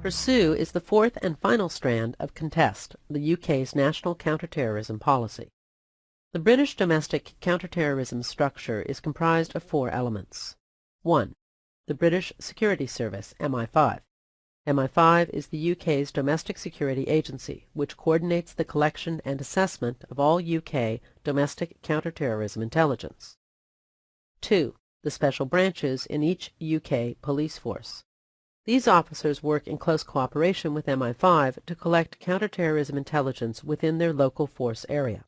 Pursue is the fourth and final strand of Contest, the UK's national counterterrorism policy. The British domestic counterterrorism structure is comprised of four elements. 1. The British Security Service, MI5. MI5 is the UK's domestic security agency, which coordinates the collection and assessment of all UK domestic counterterrorism intelligence. 2. The special branches in each UK police force. These officers work in close cooperation with MI5 to collect counterterrorism intelligence within their local force area.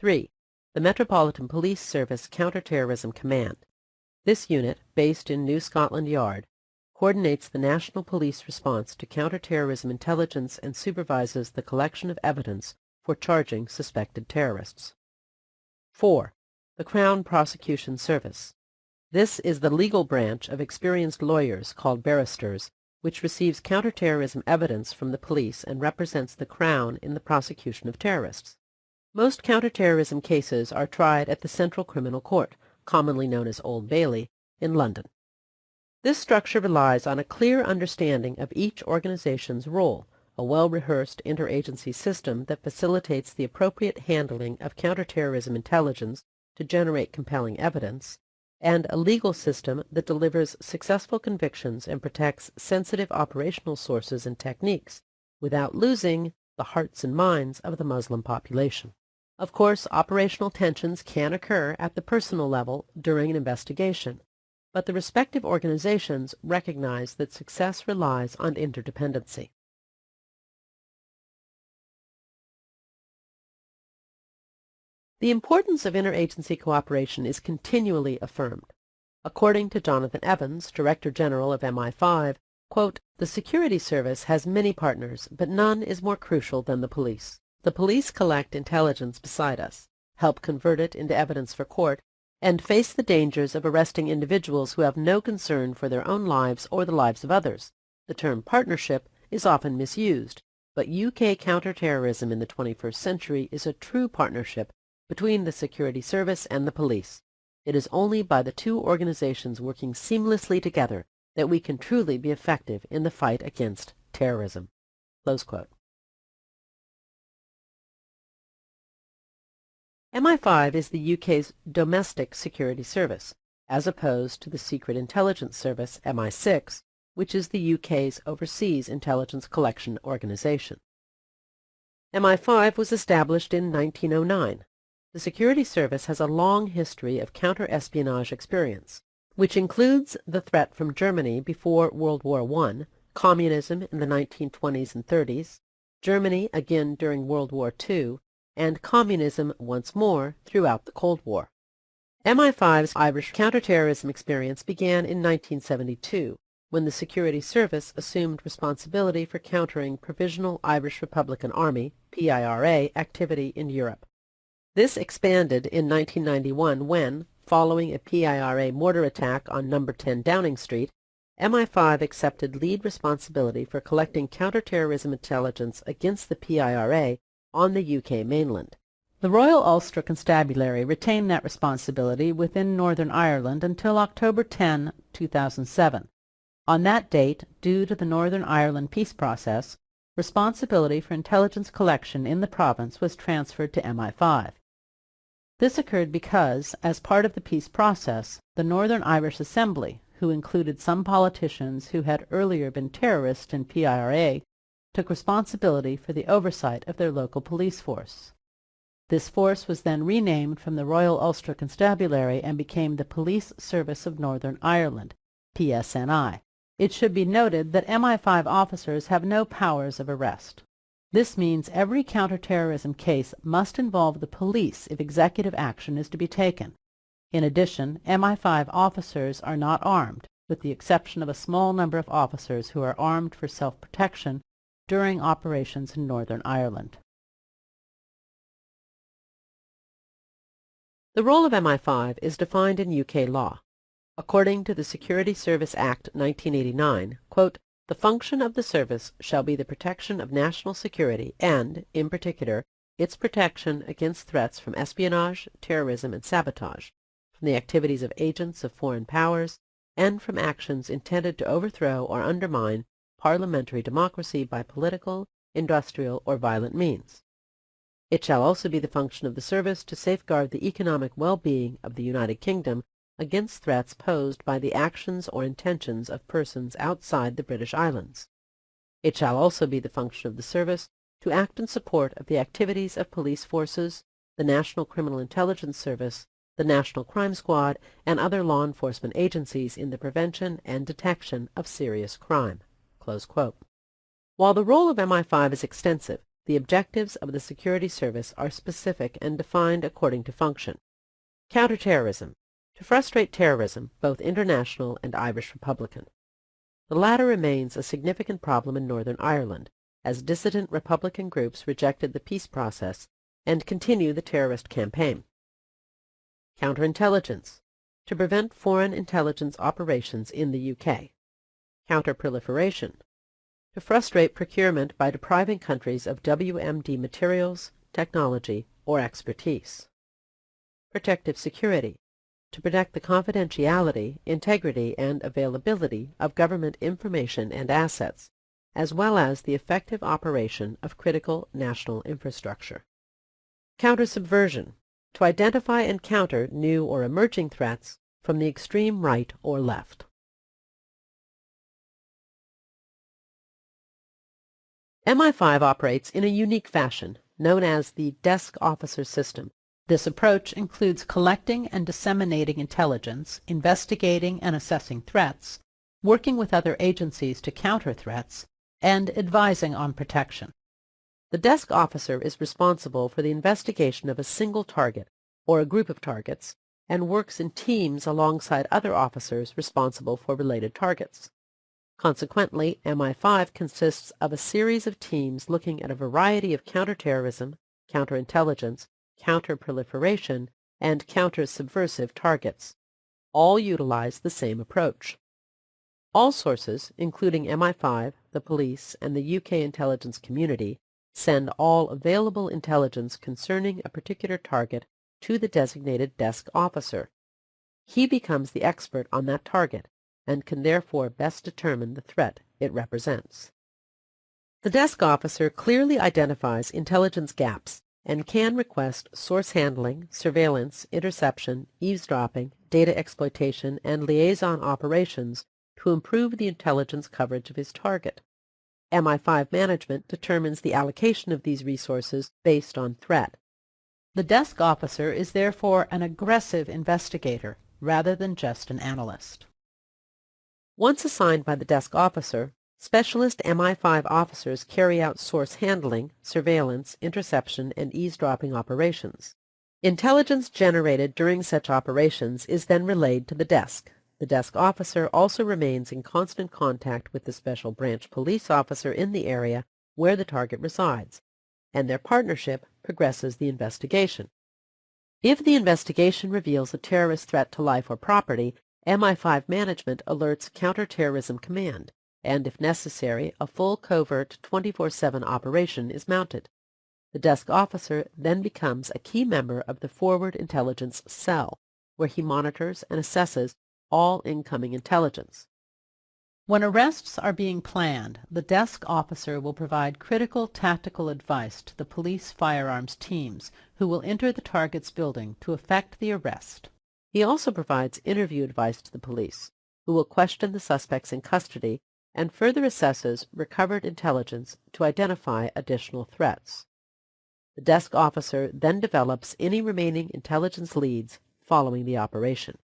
3. The Metropolitan Police Service Counterterrorism Command. This unit, based in New Scotland Yard, coordinates the national police response to counterterrorism intelligence and supervises the collection of evidence for charging suspected terrorists. 4. The Crown Prosecution Service. This is the legal branch of experienced lawyers called barristers, which receives counterterrorism evidence from the police and represents the Crown in the prosecution of terrorists. Most counterterrorism cases are tried at the Central Criminal Court, commonly known as Old Bailey, in London. This structure relies on a clear understanding of each organization's role, a well-rehearsed interagency system that facilitates the appropriate handling of counterterrorism intelligence to generate compelling evidence, and a legal system that delivers successful convictions and protects sensitive operational sources and techniques without losing the hearts and minds of the Muslim population. Of course, operational tensions can occur at the personal level during an investigation, but the respective organizations recognize that success relies on interdependency. The importance of interagency cooperation is continually affirmed. According to Jonathan Evans, Director General of MI5, quote, "The security service has many partners, but none is more crucial than the police. The police collect intelligence beside us, help convert it into evidence for court, and face the dangers of arresting individuals who have no concern for their own lives or the lives of others. The term partnership is often misused, but UK counterterrorism in the 21st century is a true partnership between the security service and the police. It is only by the two organizations working seamlessly together that we can truly be effective in the fight against terrorism." Close quote. MI5 is the UK's domestic security service, as opposed to the Secret Intelligence Service, MI6, which is the UK's overseas intelligence collection organization. MI5 was established in 1909. The security service has a long history of counter-espionage experience, which includes the threat from Germany before World War I, communism in the 1920s and 30s, Germany again during World War II, and communism once more throughout the Cold War. MI5's Irish counterterrorism experience began in 1972, when the security service assumed responsibility for countering Provisional Irish Republican Army, PIRA, activity in Europe. This expanded in 1991 when, following a PIRA mortar attack on No. 10 Downing Street, MI5 accepted lead responsibility for collecting counterterrorism intelligence against the PIRA on the UK mainland. The Royal Ulster Constabulary retained that responsibility within Northern Ireland until October 10, 2007. On that date, due to the Northern Ireland peace process, responsibility for intelligence collection in the province was transferred to MI5. This occurred because, as part of the peace process, the Northern Irish Assembly, who included some politicians who had earlier been terrorists in PIRA, took responsibility for the oversight of their local police force. This force was then renamed from the Royal Ulster Constabulary and became the Police Service of Northern Ireland, PSNI. It should be noted that MI5 officers have no powers of arrest. This means every counterterrorism case must involve the police if executive action is to be taken. In addition, MI5 officers are not armed, with the exception of a small number of officers who are armed for self-protection during operations in Northern Ireland. The role of MI5 is defined in UK law. According to the Security Service Act 1989, quote, "The function of the service shall be the protection of national security and, in particular, its protection against threats from espionage, terrorism, and sabotage, from the activities of agents of foreign powers, and from actions intended to overthrow or undermine parliamentary democracy by political, industrial, or violent means. It shall also be the function of the service to safeguard the economic well-being of the United Kingdom against threats posed by the actions or intentions of persons outside the British Islands. It shall also be the function of the service to act in support of the activities of police forces, the National Criminal Intelligence Service, the National Crime Squad, and other law enforcement agencies in the prevention and detection of serious crime." Close quote. While the role of MI5 is extensive, the objectives of the security service are specific and defined according to function. Counterterrorism, to frustrate terrorism, both international and Irish Republican. The latter remains a significant problem in Northern Ireland, as dissident Republican groups rejected the peace process and continue the terrorist campaign. Counterintelligence, to prevent foreign intelligence operations in the UK. Counterproliferation, to frustrate procurement by depriving countries of WMD materials, technology, or expertise. Protective security, to protect the confidentiality, integrity, and availability of government information and assets, as well as the effective operation of critical national infrastructure. Countersubversion, to identify and counter new or emerging threats from the extreme right or left. MI5 operates in a unique fashion, known as the desk officer system. This approach includes collecting and disseminating intelligence, investigating and assessing threats, working with other agencies to counter threats, and advising on protection. The desk officer is responsible for the investigation of a single target or a group of targets and works in teams alongside other officers responsible for related targets. Consequently, MI5 consists of a series of teams looking at a variety of counterterrorism, counterintelligence, counterproliferation, and counter-subversive targets. All utilize the same approach. All sources, including MI5, the police, and the UK intelligence community, send all available intelligence concerning a particular target to the designated desk officer. He becomes the expert on that target and can therefore best determine the threat it represents. The desk officer clearly identifies intelligence gaps and can request source handling, surveillance, interception, eavesdropping, data exploitation, and liaison operations to improve the intelligence coverage of his target. MI5 management determines the allocation of these resources based on threat. The desk officer is therefore an aggressive investigator rather than just an analyst. Once assigned by the desk officer, specialist MI5 officers carry out source handling, surveillance, interception, and eavesdropping operations. Intelligence generated during such operations is then relayed to the desk. The desk officer also remains in constant contact with the special branch police officer in the area where the target resides, and their partnership progresses the investigation. If the investigation reveals a terrorist threat to life or property, MI5 management alerts Counterterrorism Command, and if necessary, a full covert 24/7 operation is mounted. The desk officer then becomes a key member of the Forward Intelligence Cell, where he monitors and assesses all incoming intelligence. When arrests are being planned, the desk officer will provide critical tactical advice to the police firearms teams who will enter the target's building to effect the arrest. He also provides interview advice to the police, who will question the suspects in custody and further assesses recovered intelligence to identify additional threats. The desk officer then develops any remaining intelligence leads following the operation.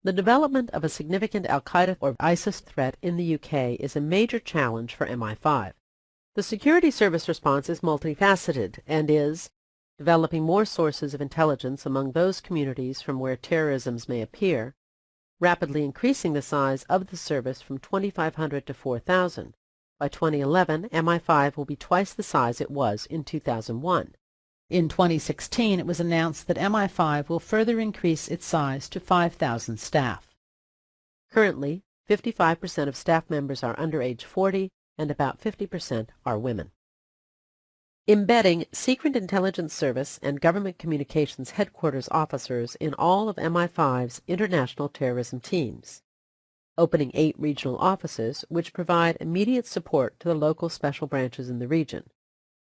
The development of a significant al-Qaeda or ISIS threat in the UK is a major challenge for MI5. The security service response is multifaceted and is developing more sources of intelligence among those communities from where terrorisms may appear, rapidly increasing the size of the service from 2,500 to 4,000. By 2011, MI5 will be twice the size it was in 2001. In 2016, it was announced that MI5 will further increase its size to 5,000 staff. Currently, 55% of staff members are under age 40 and about 50% are women. Embedding Secret Intelligence Service and Government Communications Headquarters officers in all of MI5's international terrorism teams. opening 8 regional offices which provide immediate support to the local special branches in the region,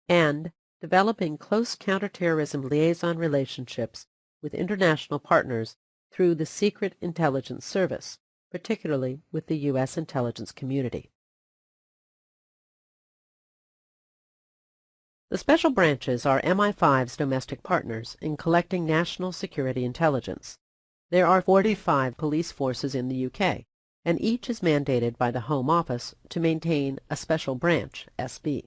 and developing close counterterrorism liaison relationships with international partners through the Secret Intelligence Service, particularly with the U.S. intelligence community. The special branches are MI5's domestic partners in collecting national security intelligence. There are 45 police forces in the UK, and each is mandated by the Home Office to maintain a special branch, SB.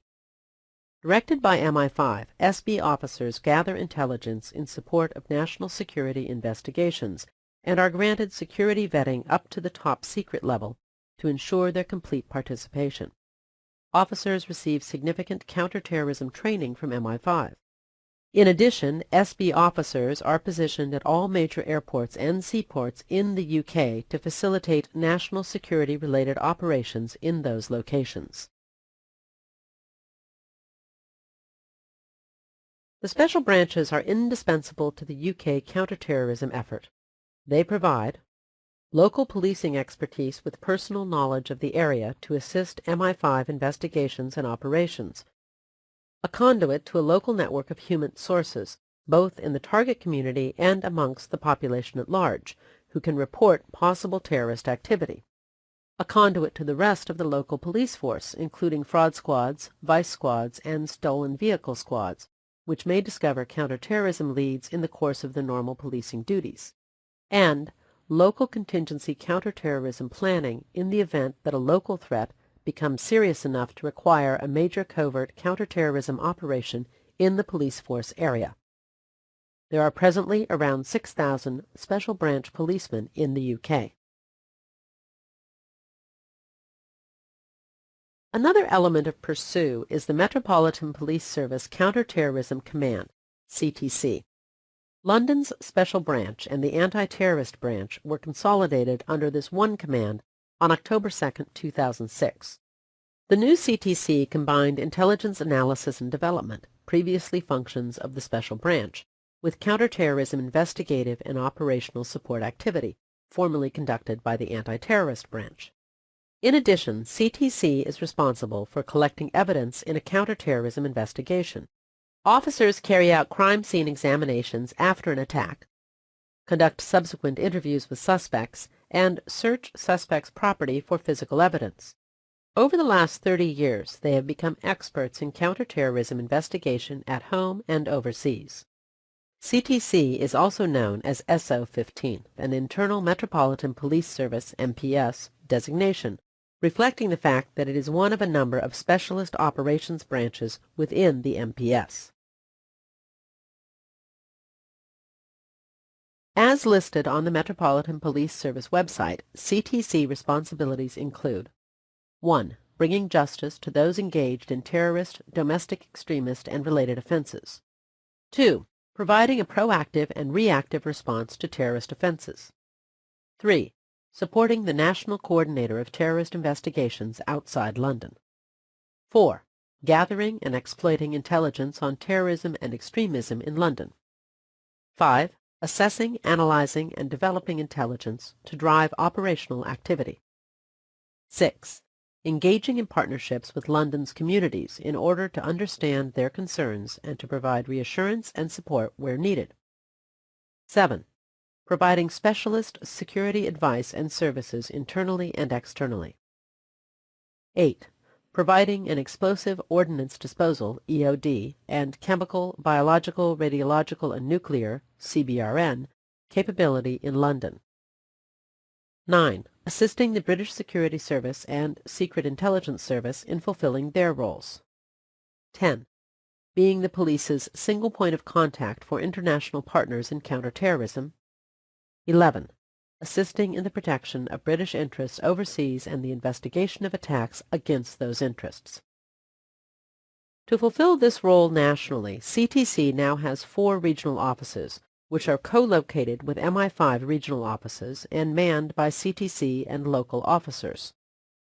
Directed by MI5, SB officers gather intelligence in support of national security investigations and are granted security vetting up to the top secret level to ensure their complete participation. Officers receive significant counterterrorism training from MI5. In addition, SB officers are positioned at all major airports and seaports in the UK to facilitate national security-related operations in those locations. The special branches are indispensable to the UK counterterrorism effort. They provide local policing expertise with personal knowledge of the area to assist MI5 investigations and operations, a conduit to a local network of human sources, both in the target community and amongst the population at large, who can report possible terrorist activity, a conduit to the rest of the local police force, including fraud squads, vice squads, and stolen vehicle squads, which may discover counterterrorism leads in the course of their normal policing duties, and local contingency counterterrorism planning in the event that a local threat becomes serious enough to require a major covert counterterrorism operation in the police force area. There are presently around 6,000 special branch policemen in the UK. Another element of PURSUE is the Metropolitan Police Service Counterterrorism Command, CTC. London's special branch and the anti-terrorist branch were consolidated under this one command on October 2, 2006. The new CTC combined intelligence analysis and development, previously functions of the special branch, with counterterrorism investigative and operational support activity, formerly conducted by the anti-terrorist branch. In addition, CTC is responsible for collecting evidence in a counterterrorism investigation. Officers carry out crime scene examinations after an attack, conduct subsequent interviews with suspects, and search suspects' property for physical evidence. Over the last 30 years, they have become experts in counterterrorism investigation at home and overseas. CTC is also known as SO-15, an Internal Metropolitan Police Service (MPS) designation, reflecting the fact that it is one of a number of specialist operations branches within the MPS. As listed on the Metropolitan Police Service website, CTC responsibilities include 1. Bringing justice to those engaged in terrorist, domestic extremist, and related offenses. 2. Providing a proactive and reactive response to terrorist offenses. 3. Supporting the National Coordinator of Terrorist Investigations outside London. 4. Gathering and exploiting intelligence on terrorism and extremism in London. 5. Assessing, analyzing, and developing intelligence to drive operational activity. 6. Engaging in partnerships with London's communities in order to understand their concerns and to provide reassurance and support where needed. 7. Providing specialist security advice and services internally and externally. 8. Providing an explosive ordnance disposal, EOD, and chemical, biological, radiological, and nuclear, CBRN, capability in London. 9. Assisting the British Security Service and Secret Intelligence Service in fulfilling their roles. 10. Being the police's single point of contact for international partners in counterterrorism. 11. Assisting in the protection of British interests overseas and the investigation of attacks against those interests. To fulfill this role nationally, CTC now has 4 regional offices, which are co-located with MI5 regional offices and manned by CTC and local officers.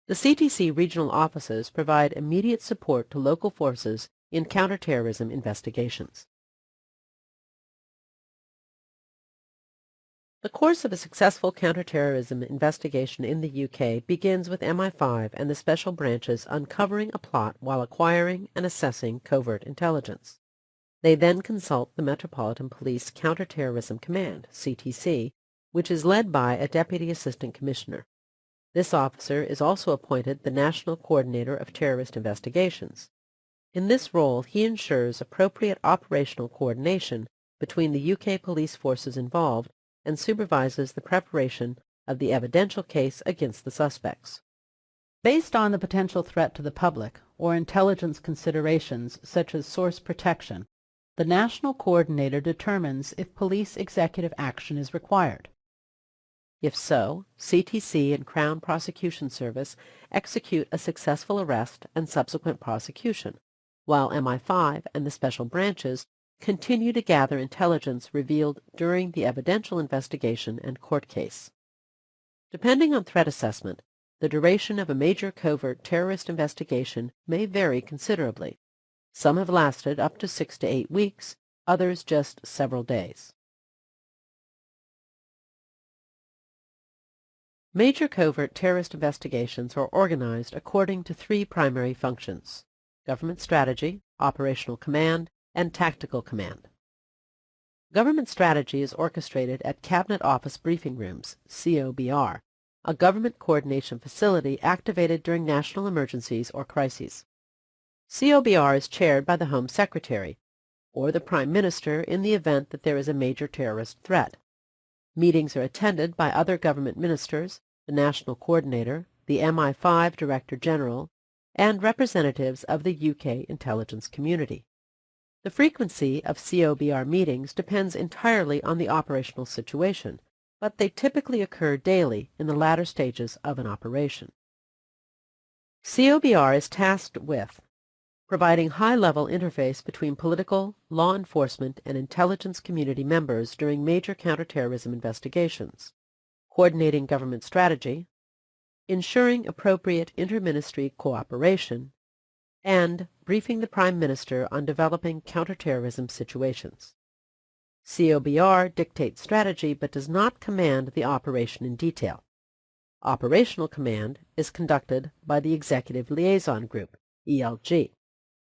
The CTC regional offices provide immediate support to local forces in counterterrorism investigations. The course of a successful counterterrorism investigation in the UK begins with MI5 and the special branches uncovering a plot while acquiring and assessing covert intelligence. They then consult the Metropolitan Police Counterterrorism Command, CTC, which is led by a Deputy Assistant Commissioner. This officer is also appointed the National Coordinator of Terrorist Investigations. In this role, he ensures appropriate operational coordination between the UK police forces involved and supervises the preparation of the evidential case against the suspects. Based on the potential threat to the public or intelligence considerations such as source protection, the National Coordinator determines if police executive action is required. If so, CTC and Crown Prosecution Service execute a successful arrest and subsequent prosecution, while MI5 and the special branches continue to gather intelligence revealed during the evidential investigation and court case. Depending on threat assessment, the duration of a major covert terrorist investigation may vary considerably. Some have lasted up to 6 to 8 weeks, others just several days. Major covert terrorist investigations are organized according to 3 primary functions: government strategy, operational command, and tactical command. Government strategy is orchestrated at Cabinet Office Briefing Rooms, COBR, a government coordination facility activated during national emergencies or crises. COBR is chaired by the Home Secretary, or the Prime Minister in the event that there is a major terrorist threat. Meetings are attended by other government ministers, the National Coordinator, the MI5 Director General, and representatives of the UK intelligence community. The frequency of COBR meetings depends entirely on the operational situation, but they typically occur daily in the latter stages of an operation. COBR is tasked with providing high-level interface between political, law enforcement, and intelligence community members during major counterterrorism investigations, coordinating government strategy, ensuring appropriate inter-ministry cooperation, and briefing the Prime Minister on developing counterterrorism situations. COBR dictates strategy but does not command the operation in detail. Operational command is conducted by the Executive Liaison Group, ELG.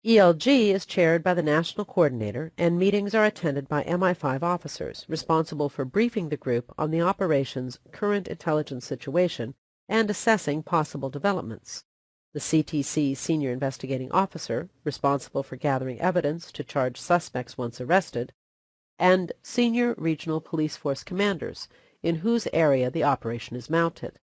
ELG is chaired by the National Coordinator, and meetings are attended by MI5 officers responsible for briefing the group on the operation's current intelligence situation and assessing possible developments. The CTC Senior Investigating Officer, responsible for gathering evidence to charge suspects once arrested, and Senior Regional Police Force Commanders, in whose area the operation is mounted.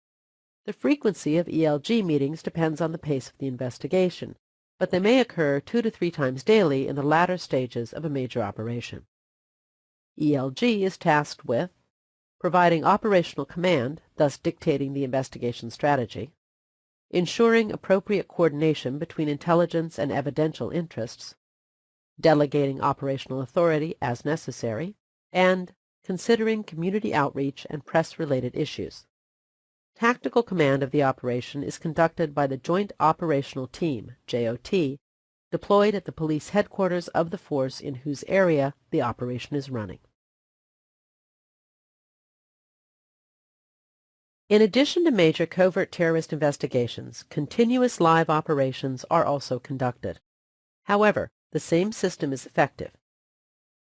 The frequency of ELG meetings depends on the pace of the investigation, but they may occur 2 to 3 times daily in the latter stages of a major operation. ELG is tasked with providing operational command, thus dictating the investigation strategy, ensuring appropriate coordination between intelligence and evidential interests, delegating operational authority as necessary, and considering community outreach and press-related issues. Tactical command of the operation is conducted by the Joint Operational Team, JOT, deployed at the police headquarters of the force in whose area the operation is running. In addition to major covert terrorist investigations, continuous live operations are also conducted. However, the same system is effective.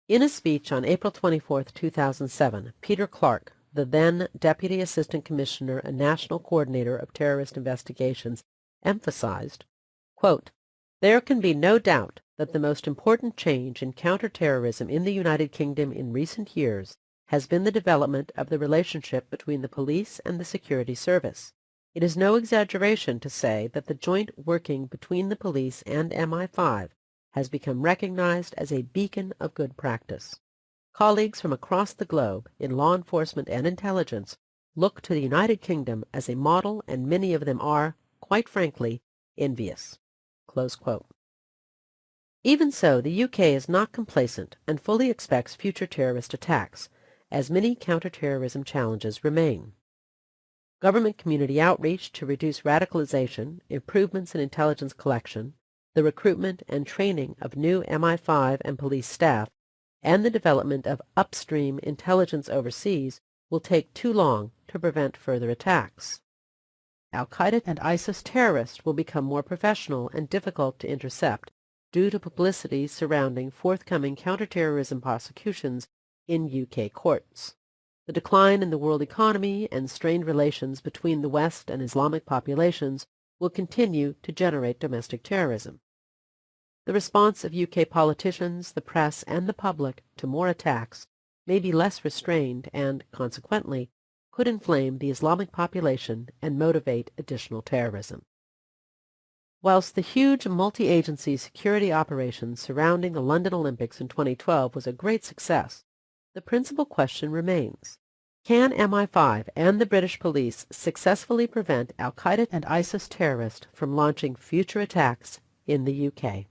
In a speech on April 24, 2007, Peter Clark, the then Deputy Assistant Commissioner and National Coordinator of Terrorist Investigations, emphasized, quote, "There can be no doubt that the most important change in counterterrorism in the United Kingdom in recent years has been the development of the relationship between the police and the security service. It is no exaggeration to say that the joint working between the police and MI5 has become recognized as a beacon of good practice. Colleagues from across the globe in law enforcement and intelligence look to the United Kingdom as a model, and many of them are, quite frankly, envious." Close quote. Even so, the UK is not complacent and fully expects future terrorist attacks, as many counterterrorism challenges remain. Government community outreach to reduce radicalization, improvements in intelligence collection, the recruitment and training of new MI5 and police staff, and the development of upstream intelligence overseas will take too long to prevent further attacks. Al-Qaeda and ISIS terrorists will become more professional and difficult to intercept due to publicity surrounding forthcoming counterterrorism prosecutions in UK courts. The decline in the world economy and strained relations between the West and Islamic populations will continue to generate domestic terrorism. The response of UK politicians, the press, and the public to more attacks may be less restrained and, consequently, could inflame the Islamic population and motivate additional terrorism. Whilst the huge multi-agency security operation surrounding the London Olympics in 2012 was a great success, the principal question remains: can MI5 and the British police successfully prevent al-Qaeda and ISIS terrorists from launching future attacks in the UK?